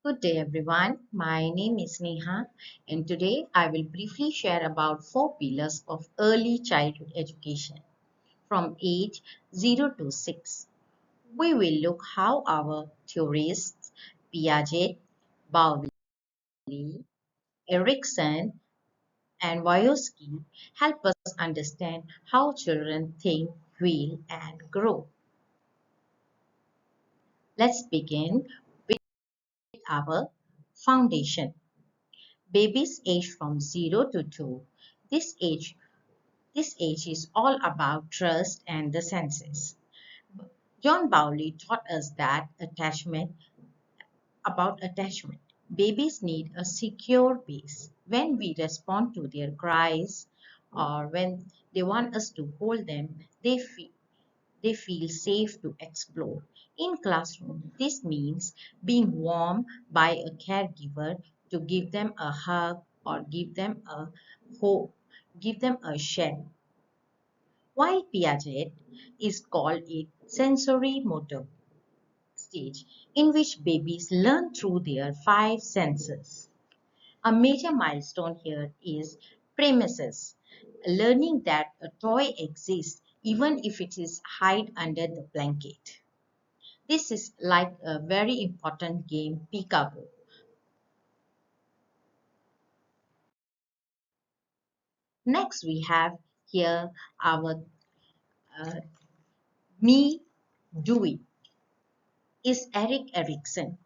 Good day, everyone. My name is Neha, and today I will briefly share about four pillars of early childhood education from age 0 to 6. We will look how our theorists Piaget, Bowlby, Erikson, and Vygotsky help us understand how children think, feel, and grow. Let's begin with our foundation. Babies age from 0 to 2. This age This age is all about trust and the senses. John Bowley taught us that attachment. Babies need a secure base. When we respond to their cries or when they want us to hold them, they feel safe to explore. In classroom, this means being warmed by a caregiver to give them a hug or hope, give them a share. While Piaget is called a sensory motor stage in which babies learn through their five senses. A major milestone here is premises, learning that a toy exists even if it is hide under the blanket. This is like a very important game peekaboo. Next we have here our uh, me doing is Eric Erikson.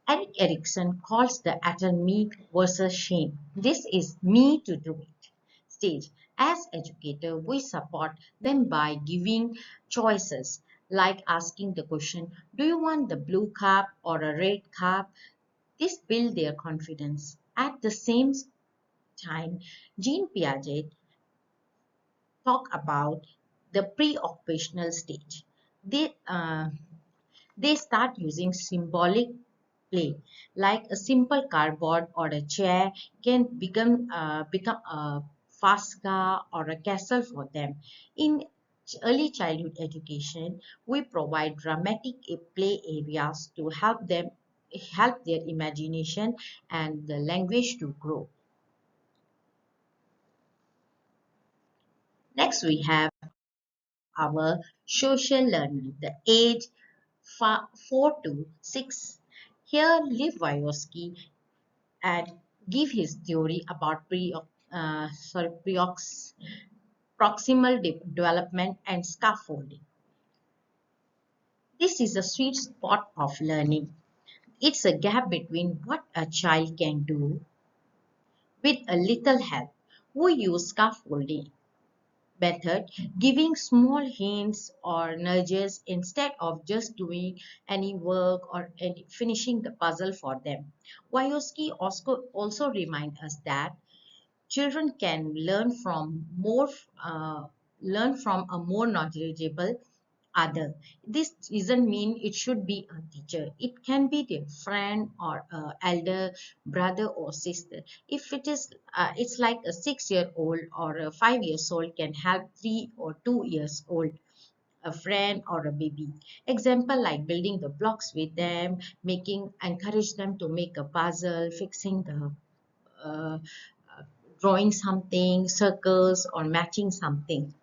Eric Erikson calls the atom me versus shame. This is me to do it stage. As educator, we support them by giving choices like asking the question, do you want the blue cup or a red cup? This builds their confidence. At the same time, Jean Piaget talk about the pre-occupational stage. They, uh, they start using symbolic play, like a simple cardboard or a chair can become a fasca or a castle for them. In early childhood education, we provide dramatic play areas to help their imagination and the language to grow. Next, we have our social learning, the age 4 to 6. Here, Lev Vygotsky and give his theory about proximal development and scaffolding. This is a sweet spot of learning. It's a gap between what a child can do with a little help. We use scaffolding method, giving small hints or nudges instead of just doing any work or finishing the puzzle for them. Wygotsky also reminds us that children can learn from a more knowledgeable other. This doesn't mean it should be a teacher. It can be their friend or elder brother or sister. If it is, it's like a 6 year old or a 5 years old can help 3 or 2 years old a friend or a baby. Example like building the blocks with them, making encourage them to make a puzzle, fixing the uh, drawing something, circles, or matching something.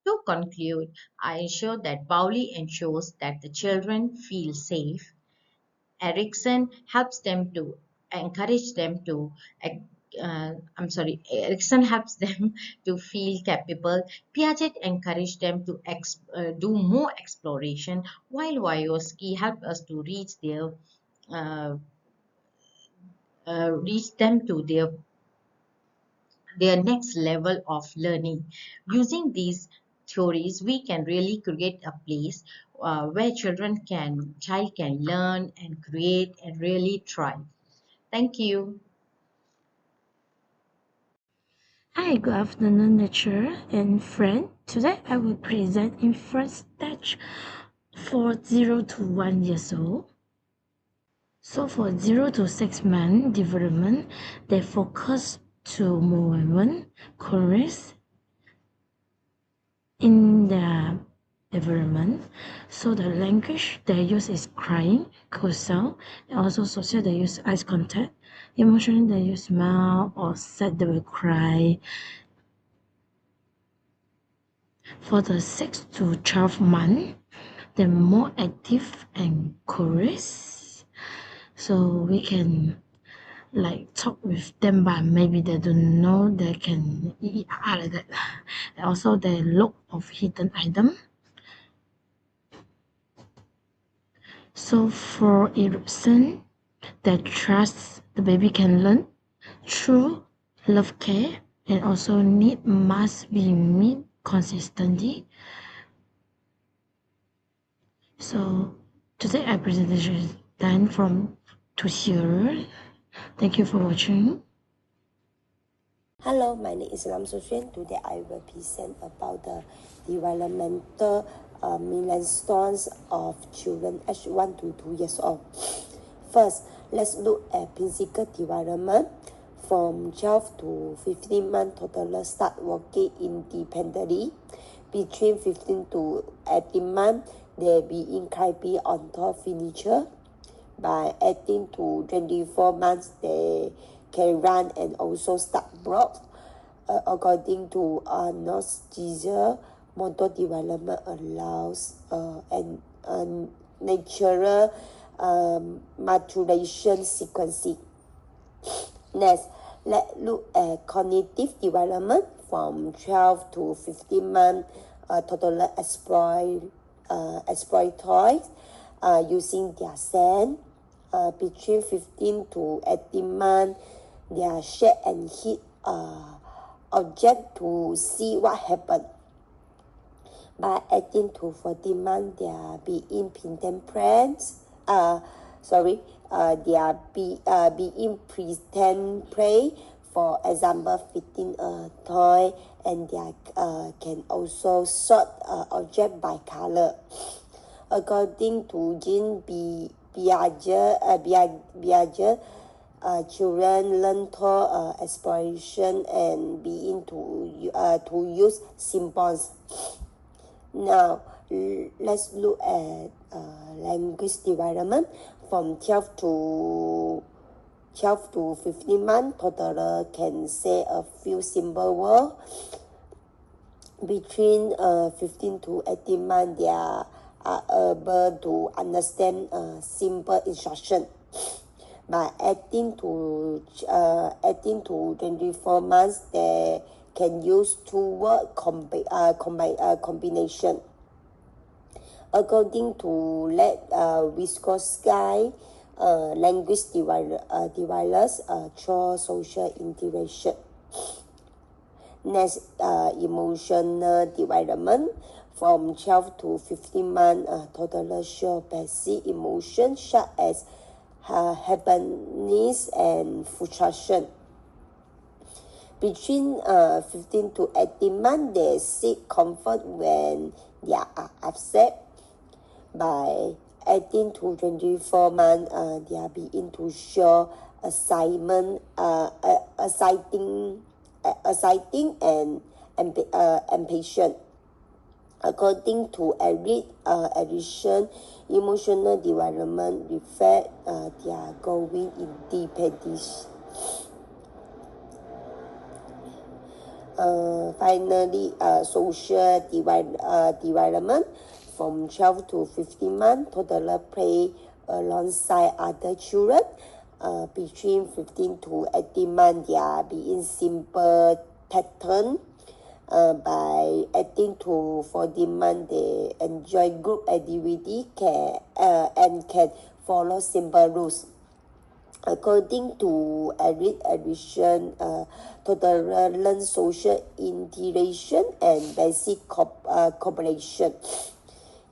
To conclude, I ensure that Bowley ensures that the children feel safe. Erickson helps them to encourage them to, Erickson helps them to feel capable. Piaget encouraged them to do more exploration, while Wygotsky helped us to uh, reach them to their next level of learning. Using these theories, we can really create a place where child can learn and create and really thrive. Thank you. Hi, good afternoon, lecturer and friend. Today I will present in first stage for 0 to 1 years old. So for 0 to 6 month development, they focus to movement, chorus in the environment. So the language they use is crying, carousel, and also social they use eye contact. Emotional they use smile, or sad they will cry. For the 6 to 12 months, they're more active and curious. So we can like talk with them, but maybe they don't know they can eat like that. And also they look of hidden item. So for eruption, they trust the baby can learn through love care, and also need must be met consistently. So today our presentation is done from to here. Thank you for watching. Hello, my name is Lam Xuan. Today I will present about the developmental milestones of children aged 1 to 2 years old. First, let's look at physical development. From 12 to 15 months, toddlers start walking independently. Between 15 to 18 months, they begin climbing on top furniture. By 18 to 24 months, they can run and also start walk. According to anesthesia, motor development allows and natural maturation sequencing. Next, let's look at cognitive development. From 12 to 15 months, toddlers exploit toys using their sense. Between 15 to 18 months, they are shake and hit object to see what happened. By 18 to 14 months, they are being pretend plans. They are being pretend play. For example, fitting a toy, and they can also sort object by color. According to Jean Piaget, children learn through exploration and begin to use symbols. Now, let's look at language development. From 12 to 15 months, toddler can say a few simple words. Between 15 to 18 months, they are able to understand simple instruction. By 18 to 24 months, they can use two-word combination. According to Vygotsky, language develops through social interaction. Next, emotional development. From 12 to 15 months, toddlers show basic emotions such as happiness and frustration. Between 15 to 18 months, they seek comfort when they are upset. By 18 to 24 months, they are beginning to show exciting and impatient. According to Edison, emotional development reflect their growing independence. Finally, social development. From 12 to 15 months, toddlers play alongside other children. Between 15 to 18 months, they are being simple pattern. By 18 to 14 months, they enjoy group activity and can follow simple rules. According to Edison, toddlers learn social integration and basic cooperation.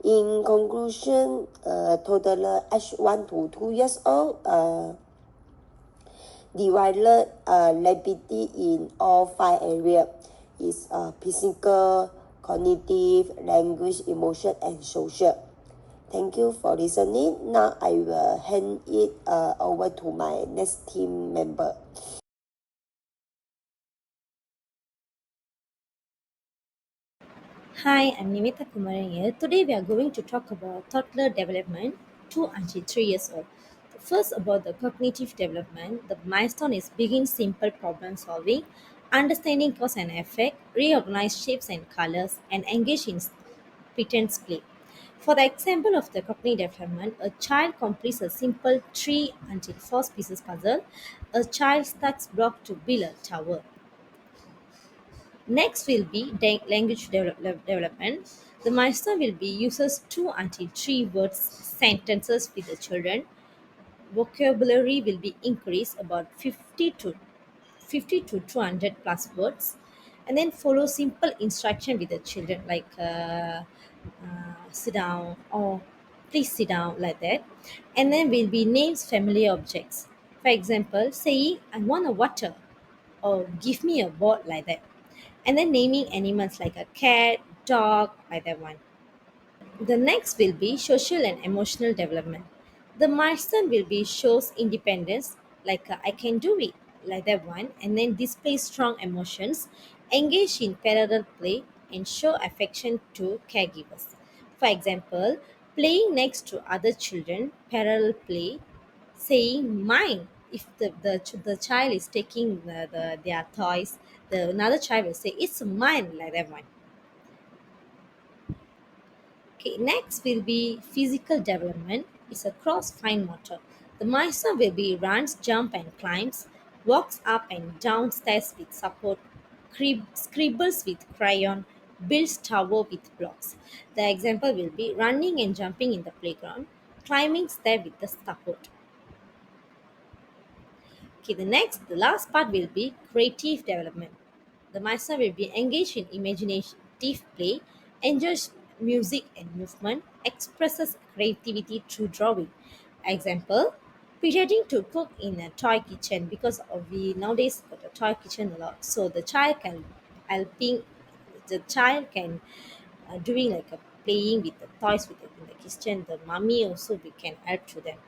In conclusion, toddlers aged 1 to 2 years old develop rapidly in all 5 areas. Is physical, cognitive, language, emotion, and social. Thank you for listening. Now I will hand it over to my next team member. Hi, I'm Nimita Kumaran here. Today we are going to talk about toddler development 2 until 3 years old. First, about the cognitive development, the milestone is begin simple problem solving, understanding cause and effect, reorganize shapes and colors, and engage in pretend play. For the example of the cognitive development, a child completes a simple 3 until 4 pieces puzzle. A child starts block to build a tower. Next will be language development. The master will be uses 2 until 3 words sentences with the children. Vocabulary will be increased about 50 to 200 plus words, and then follow simple instruction with the children like sit down or please sit down like that. And then will be names familiar objects. For example, saying I want a water or give me a ball like that, and then naming animals like a cat, dog, like that one. The next will be social and emotional development. The milestone will be shows independence, like I can do it, like that one, and then display strong emotions, engage in parallel play, and show affection to caregivers. For example, playing next to other children, parallel play, saying mine. If the child is taking their toys, another child will say it's mine, like that one. Okay, next will be physical development. It's a cross fine motor. The milestone will be runs, jump and climbs, walks up and down stairs with support, scribbles with crayon, builds tower with blocks. The example will be running and jumping in the playground, climbing stair with the support. Okay, the last part will be creative development. The master will be engaged in imaginative play, enjoys music and movement, expresses creativity through drawing. Example, pretending to cook in a toy kitchen because of we nowadays got a toy kitchen a lot. So helping the child can doing like a playing with the toys with in the kitchen. The mummy also we can help to them,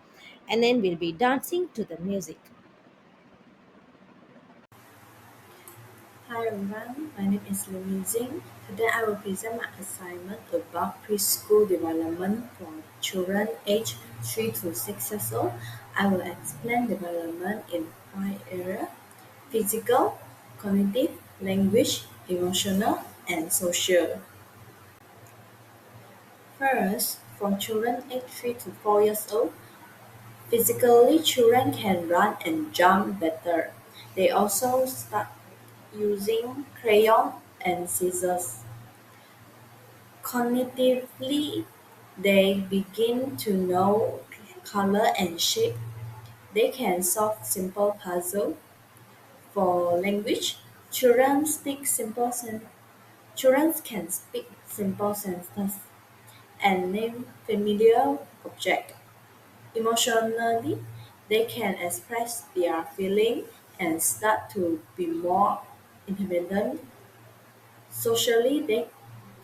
and then we'll be dancing to the music. Hi everyone, my name is Lim Jing. Today I will present my assignment about preschool development for children aged 3 to 6 years old. I will explain development in 5 areas: physical, cognitive, language, emotional, and social. First, for children aged 3 to 4 years old, physically children can run and jump better. They also start using crayon and scissors. Cognitively, they begin to know color and shape. They can solve simple puzzles. For language, children can speak simple sentences and name familiar objects. Emotionally, they can express their feelings and start to be more independent. Socially,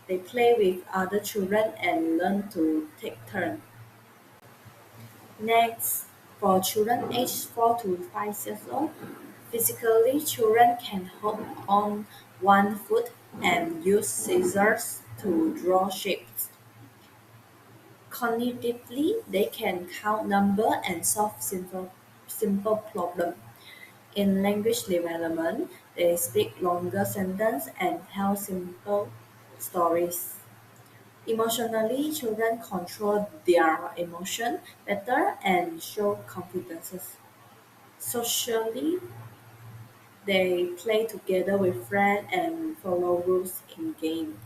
they play with other children and learn to take turns. Next, for children aged 4 to 5 years old, physically children can hold on one foot and use scissors to draw shapes. Cognitively, they can count numbers and solve simple problems. In language development, they speak longer sentences and tell simple stories. Emotionally, children control their emotion better and show confidence. Socially, they play together with friends and follow rules in games.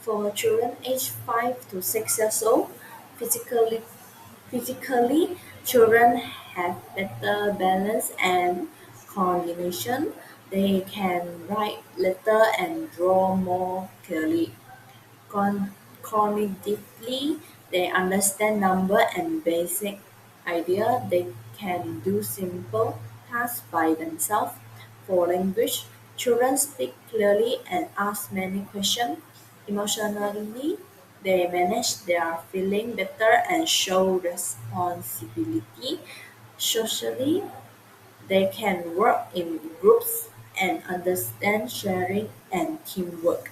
For children aged 5 to 6 years old, physically, physically children have better balance and coordination. They can write letters and draw more clearly. Cognitively, they understand number and basic idea. They can do simple tasks by themselves. For language, children speak clearly and ask many questions. Emotionally, they manage their feeling better and show responsibility. Socially, they can work in groups and understand sharing and teamwork.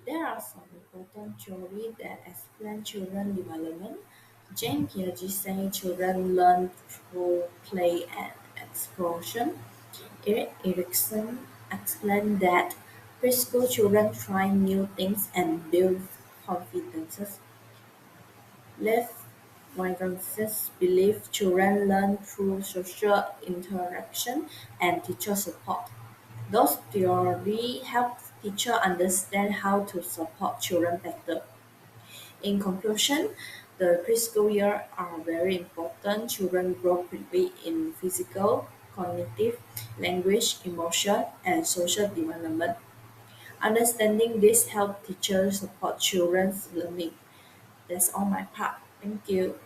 There are some important theories that explain children development. James Piaget says children learn through play and exploration. Erik Erikson explained that preschool children try new things and build confidence. Lev Vygotsky believed children learn through social interaction and teacher support. Those theories help teachers understand how to support children better. In conclusion, the preschool years are very important. Children grow quickly in physical, cognitive, language, emotion, and social development. Understanding this helps teachers support children's learning. That's all my part. Thank you.